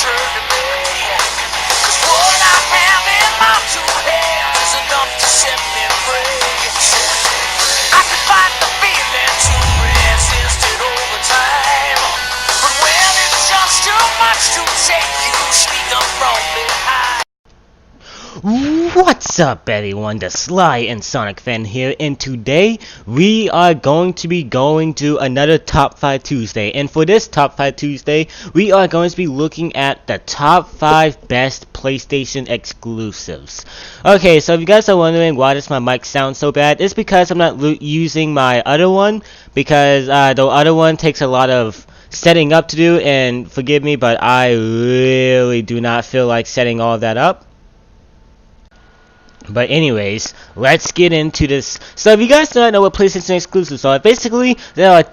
turn to me. 'Cause what I have in my two hands is enough to set me free. I can fight the feeling to resist it over time, but when it's just too much to take, you sneak up from behind. What's up everyone, the Sly and Sonic fan here, and today we are going to be going to another Top 5 Tuesday, and for this Top 5 Tuesday, we are going to be looking at the top 5 best PlayStation exclusives. Okay, so if you guys are wondering why does my mic sound so bad, it's because I'm not using my other one, because the other one takes a lot of setting up to do, and forgive me, but I really do not feel like setting all that up. But anyways, let's get into this. So if you guys do not know what PlayStation exclusives are, basically there are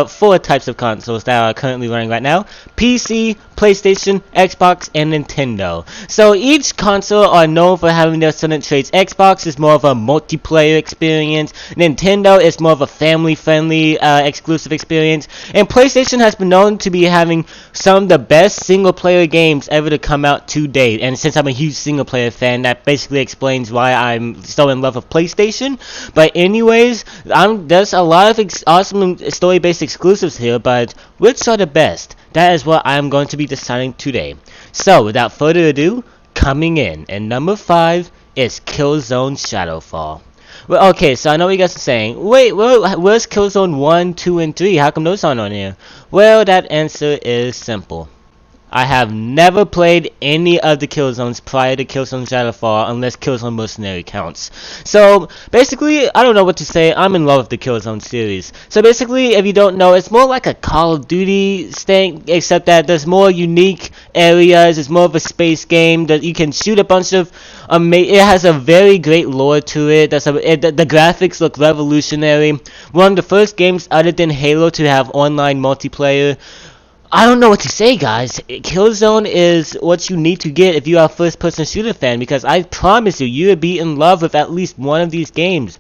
four types of consoles that are currently running right now: PC, PlayStation, Xbox, and Nintendo. So each console are known for having their certain traits. Xbox is more of a multiplayer experience, Nintendo is more of a family-friendly exclusive experience, and PlayStation has been known to be having some of the best single-player games ever to come out to date. And since I'm a huge single-player fan, that basically explains why I'm so in love with PlayStation. But anyways, there's a lot of awesome story-based exclusives here, but which are the best? That is what I'm going to be deciding today. So without further ado, coming in at number 5 is Killzone Shadowfall. Well, okay, so I know what you guys are saying. Wait, where's Killzone 1, 2, and 3? How come those aren't on here? Well, that answer is simple. I have never played any of the Killzones prior to Killzone Shadowfall, unless Killzone Mercenary counts. So, basically, I don't know what to say. I'm in love with the Killzone series. So, basically, if you don't know, it's more like a Call of Duty thing, except that there's more unique areas. It's more of a space game that you can shoot a bunch of. It has a very great lore to it. The graphics look revolutionary. One of the first games other than Halo to have online multiplayer. I don't know what to say, guys. Killzone is what you need to get if you are a first-person shooter fan, because I promise you, you will be in love with at least one of these games.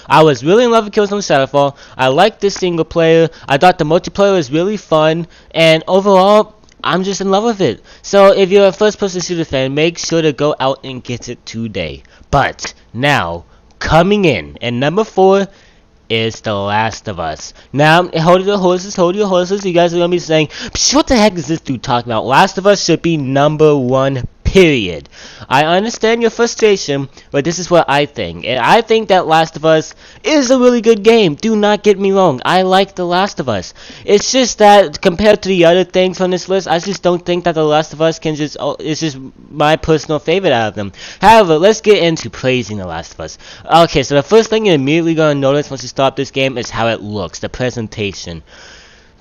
I was really in love with Killzone Shadowfall. I liked this single player. I thought the multiplayer was really fun, and overall, I'm just in love with it. So if you're a first-person shooter fan, make sure to go out and get it today. But now, coming in at number 4 is The Last of Us. Now, hold your horses. You guys are gonna be saying, what the heck is this dude talking about? Last of Us should be number 1, period. I understand your frustration, but this is what I think. And I think that Last of Us is a really good game. Do not get me wrong. I like The Last of Us. It's just that compared to the other things on this list, I just don't think that The Last of Us is just my personal favorite out of them. However, let's get into praising The Last of Us. Okay, so the first thing you're immediately gonna notice once you start this game is how it looks, the presentation.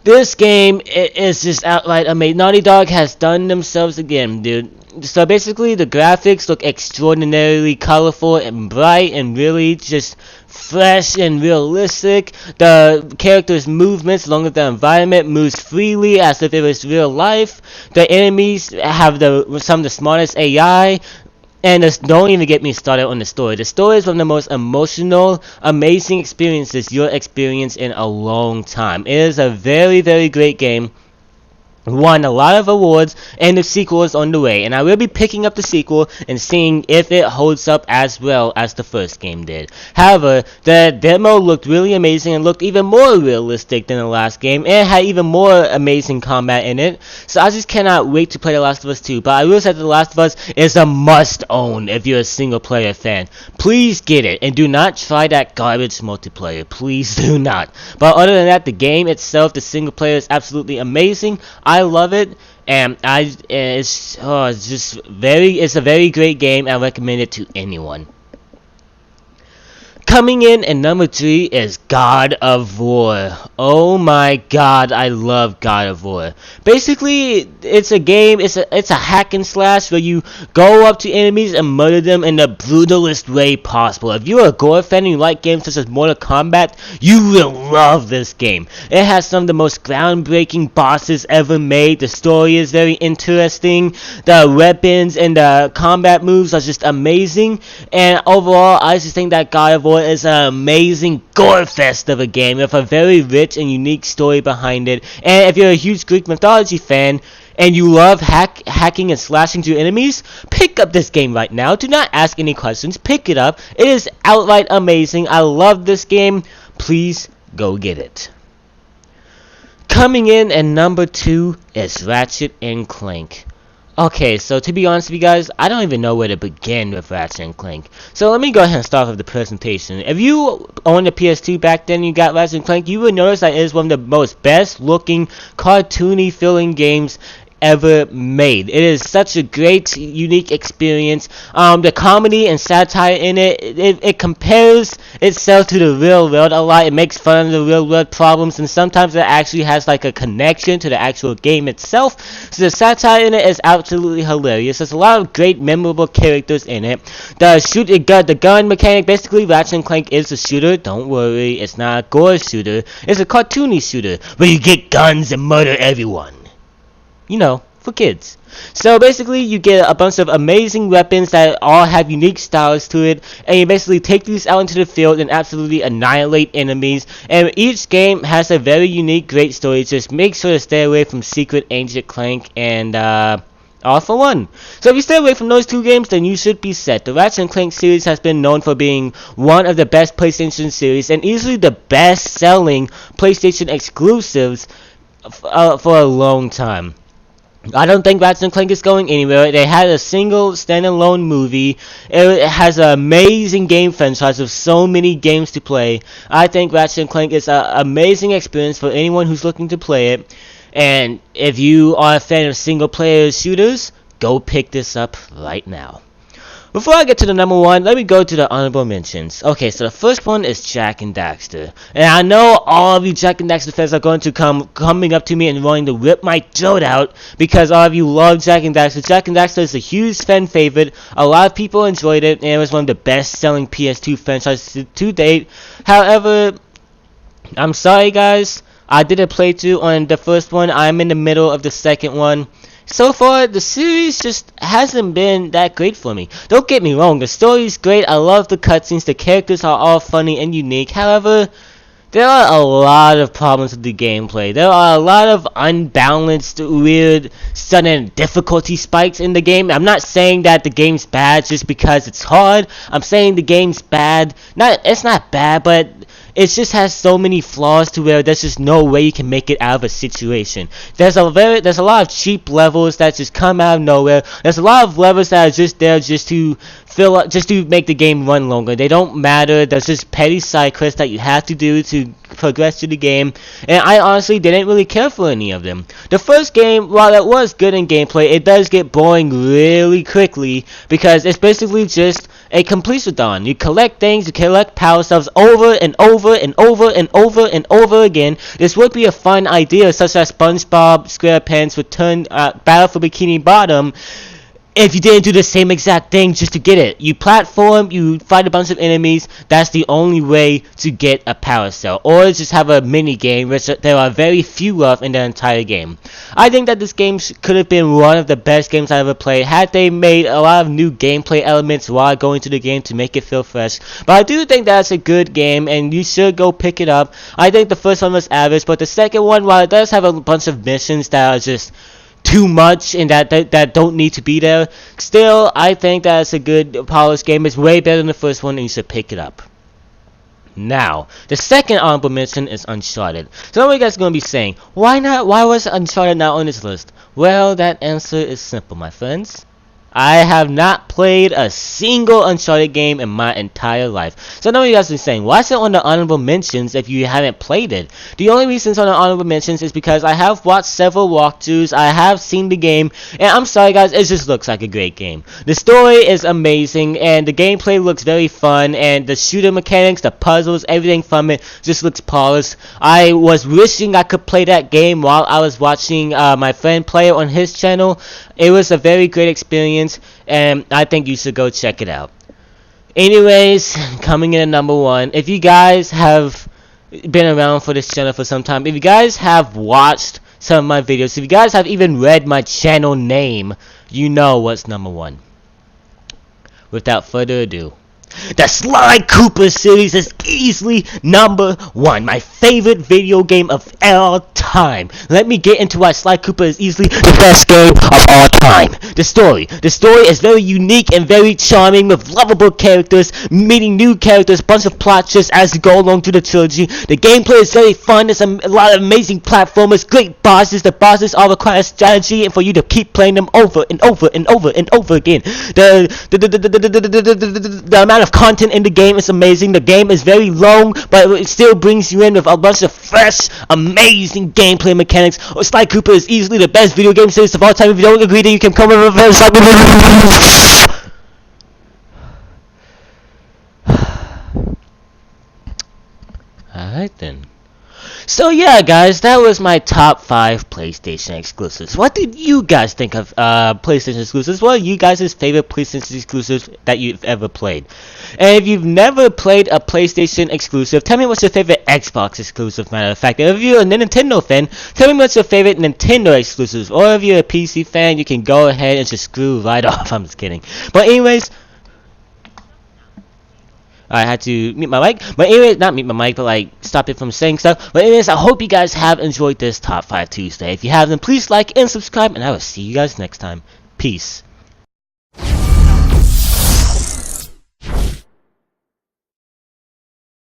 This game is just outright amazing. Naughty Dog has done themselves again, dude. So basically, the graphics look extraordinarily colorful and bright and really just fresh and realistic. The characters' movements along with the environment moves freely as if it was real life. The enemies have some of the smartest AI. And don't even get me started on the story. The story is one of the most emotional, amazing experiences you'll experience in a long time. It is a very, very great game. Won a lot of awards, and the sequel is on the way, and I will be picking up the sequel and seeing if it holds up as well as the first game did. However, the demo looked really amazing and looked even more realistic than the last game, and had even more amazing combat in it. So I just cannot wait to play The Last of Us 2. But I will say that The Last of Us is a must-own if you're a single-player fan. Please get it, and do not try that garbage multiplayer. Please do not. But other than that, the game itself, the single-player, is absolutely amazing. I love it, and it's a very great game. I recommend it to anyone. Coming in at number 3 is God of War. Oh my god, I love God of War. Basically, it's a game, it's a hack and slash where you go up to enemies and murder them in the brutalest way possible. If you're a gore fan and you like games such as Mortal Kombat, you will love this game. It has some of the most groundbreaking bosses ever made. The story is very interesting. The weapons and the combat moves are just amazing. And overall, I just think that God of War is an amazing gore fest of a game with a very rich rich and unique story behind it. And if you're a huge Greek mythology fan and you love hacking and slashing through enemies, pick up this game right now. Do not ask any questions. Pick it up. It is outright amazing. I love this game. Please go get it. Coming in at number 2 is Ratchet and Clank. Okay, so to be honest with you guys, I don't even know where to begin with Ratchet and Clank. So let me go ahead and start with the presentation. If you owned a PS2 back then, you got Ratchet and Clank, you would notice that it is one of the most best looking, cartoony feeling games ever made. It is such a great, unique experience. The comedy and satire in it compares itself to the real world a lot. It makes fun of the real world problems, and sometimes it actually has like a connection to the actual game itself. So the satire in it is absolutely hilarious. There's a lot of great, memorable characters in it. The gun mechanic, basically, Ratchet and Clank is a shooter. Don't worry, it's not a gore shooter. It's a cartoony shooter where you get guns and murder everyone. You know, for kids. So basically, you get a bunch of amazing weapons that all have unique styles to it, and you basically take these out into the field and absolutely annihilate enemies. And each game has a very unique, great story. Just make sure to stay away from Secret Agent Clank and All for One. So if you stay away from those two games, then you should be set. The Ratchet and Clank series has been known for being one of the best PlayStation series and easily the best-selling PlayStation exclusives for a long time. I don't think Ratchet & Clank is going anywhere. They had a single standalone movie. It has an amazing game franchise with so many games to play. I think Ratchet & Clank is an amazing experience for anyone who's looking to play it. And if you are a fan of single player shooters, go pick this up right now. Before I get to the number 1, let me go to the honorable mentions. Okay, so the first one is Jak and Daxter. And I know all of you Jak and Daxter fans are going to coming up to me and wanting to rip my throat out because all of you love Jak and Daxter. Jak and Daxter is a huge fan favorite. A lot of people enjoyed it, and it was one of the best-selling PS2 franchises to date. However, I'm sorry guys, I did a playthrough on the first one. I'm in the middle of the second one. So far, the series just hasn't been that great for me. Don't get me wrong, the story's great, I love the cutscenes, the characters are all funny and unique. However, there are a lot of problems with the gameplay. There are a lot of unbalanced, weird, sudden difficulty spikes in the game. I'm not saying that the game's bad just because it's hard. I'm saying the game's bad. It's not bad, but it just has so many flaws to where there's just no way you can make it out of a situation. There's a lot of cheap levels that just come out of nowhere. There's a lot of levels that are just there just to fill up, just to make the game run longer. They don't matter. There's just petty side quests that you have to do to progress through the game, and I honestly didn't really care for any of them. The first game, while it was good in gameplay, it does get boring really quickly because it's basically just a completion-a-thon. You collect things, you collect power cells over and over and over and over and over again. This would be a fun idea, such as SpongeBob SquarePants Return Battle for Bikini Bottom, if you didn't do the same exact thing just to get it. You platform, you fight a bunch of enemies, that's the only way to get a power cell. Or just have a mini game, which there are very few of in the entire game. I think that this game could have been one of the best games I ever played had they made a lot of new gameplay elements while going to the game to make it feel fresh. But I do think that's a good game and you should go pick it up. I think the first one was average, but the second one, while it does have a bunch of missions that are just too much and that don't need to be there, still I think that's a good polished game. It's way better than the first one and you should pick it up. Now, the second honorable mention is Uncharted. So some of you guys are going to be saying, why was Uncharted not on this list? Well, that answer is simple, my friends. I have not played a single Uncharted game in my entire life. So I know you guys are saying, why is it on the honorable mentions if you haven't played it? The only reason it's on the honorable mentions is because I have watched several walkthroughs, I have seen the game, and I'm sorry guys, it just looks like a great game. The story is amazing, and the gameplay looks very fun, and the shooter mechanics, the puzzles, everything from it just looks polished. I was wishing I could play that game while I was watching my friend play it on his channel. It was a very great experience, and I think you should go check it out. Anyways, coming in at number 1, if you guys have been around for this channel for some time, if you guys have watched some of my videos, if you guys have even read my channel name, you know what's number 1. Without further ado, The Sly Cooper series is easily number 1, my favorite video game of all time. Let me get into why Sly Cooper is easily the best game of all time. The story is very unique and very charming, with lovable characters, meeting new characters, bunch of plot twists as you go along through the trilogy. The gameplay is very fun. There's a lot of amazing platformers, great bosses. The bosses all require strategy and for you to keep playing them over and over and over and over again. The amount of content in the game is amazing. The game is very long, but it still brings you in with a bunch of fresh, amazing gameplay mechanics. Sly Cooper is easily the best video game series of all time. If you don't agree, then you can come over and alright then. So yeah, guys, that was my top 5 PlayStation exclusives. What did you guys think of PlayStation exclusives? What are you guys' favorite PlayStation exclusives that you've ever played? And if you've never played a PlayStation exclusive, tell me what's your favorite Xbox exclusive, matter of fact. And if you're a Nintendo fan, tell me what's your favorite Nintendo exclusives. Or if you're a PC fan, you can go ahead and just screw right off. I'm just kidding. But anyways, I had to mute my mic, but anyways, not mute my mic, but like stop it from saying stuff. But anyways, I hope you guys have enjoyed this Top 5 Tuesday. If you have, then please like and subscribe, and I will see you guys next time. Peace.